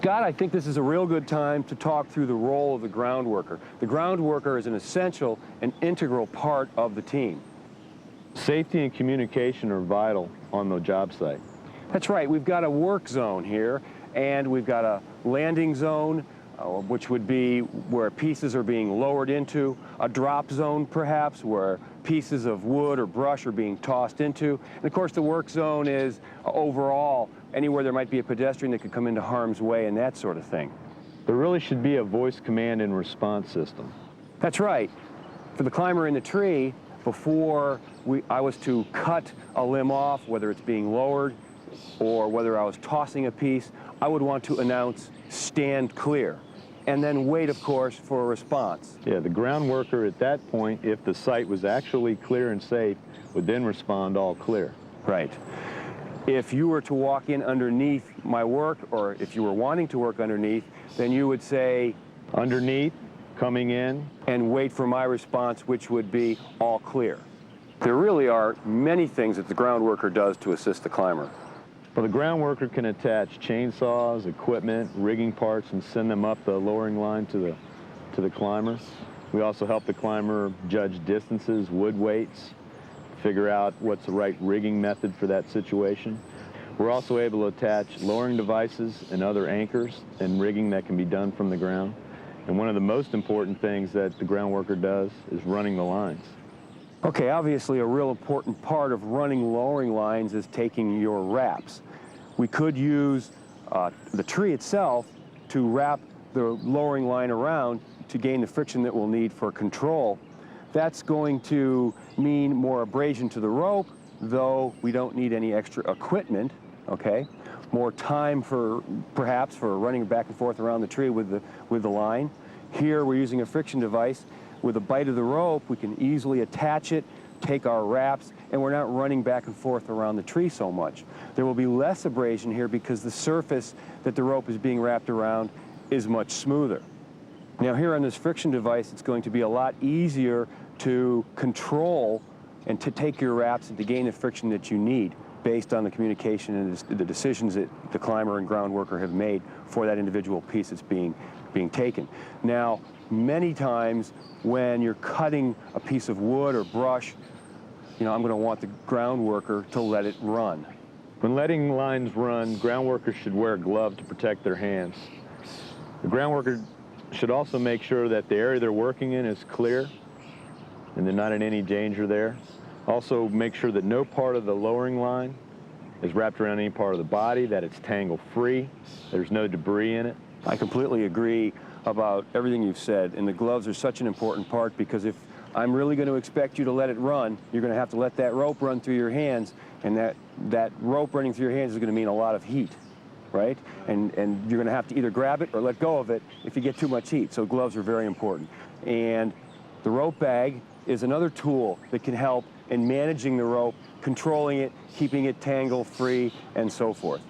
Scott, I think this is a real good time to talk through the role of the ground worker. The ground worker is an essential and integral part of the team. Safety and communication are vital on the job site. That's right. We've got a work zone here, and we've got a landing zone, which would be where pieces are being lowered into, a drop zone perhaps, where pieces of wood or brush are being tossed into. And of course the work zone is overall anywhere there might be a pedestrian that could come into harm's way and that sort of thing. There really should be a voice command and response system. That's right. For the climber in the tree, before I was to cut a limb off, whether it's being lowered or whether I was tossing a piece, I would want to announce, "Stand clear," and then wait, of course, for a response. Yeah, the ground worker at that point, if the site was actually clear and safe, would then respond, "All clear." Right. If you were to walk in underneath my work, or if you were wanting to work underneath, then you would say, "Underneath, coming in," and wait for my response, which would be, "All clear." There really are many things that the ground worker does to assist the climber. Well, the ground worker can attach chainsaws, equipment, rigging parts, and send them up the lowering line to the climber. We also help the climber judge distances, wood weights, figure out what's the right rigging method for that situation. We're also able to attach lowering devices and other anchors and rigging that can be done from the ground. And one of the most important things that the ground worker does is running the lines. Okay, obviously a real important part of running lowering lines is taking your wraps. We could use the tree itself to wrap the lowering line around to gain the friction that we'll need for control. That's going to mean more abrasion to the rope, though we don't need any extra equipment, okay? More time perhaps for running back and forth around the tree with the line. Here we're using a friction device. With a bite of the rope, we can easily attach it, take our wraps, and we're not running back and forth around the tree so much. There will be less abrasion here because the surface that the rope is being wrapped around is much smoother. Now here on this friction device, it's going to be a lot easier to control and to take your wraps and to gain the friction that you need based on the communication and the decisions that the climber and ground worker have made for that individual piece that's being taken. Now, many times when you're cutting a piece of wood or brush, I'm going to want the ground worker to let it run. When letting lines run, ground workers should wear a glove to protect their hands. The ground worker should also make sure that the area they're working in is clear and they're not in any danger there. Also make sure that no part of the lowering line is wrapped around any part of the body, that it's tangle free, there's no debris in it. I completely agree about everything you've said, and the gloves are such an important part because if I'm really going to expect you to let it run, you're going to have to let that rope run through your hands, and that rope running through your hands is going to mean a lot of heat, right? And you're going to have to either grab it or let go of it if you get too much heat, so gloves are very important. And the rope bag is another tool that can help in managing the rope, controlling it, keeping it tangle free, and so forth.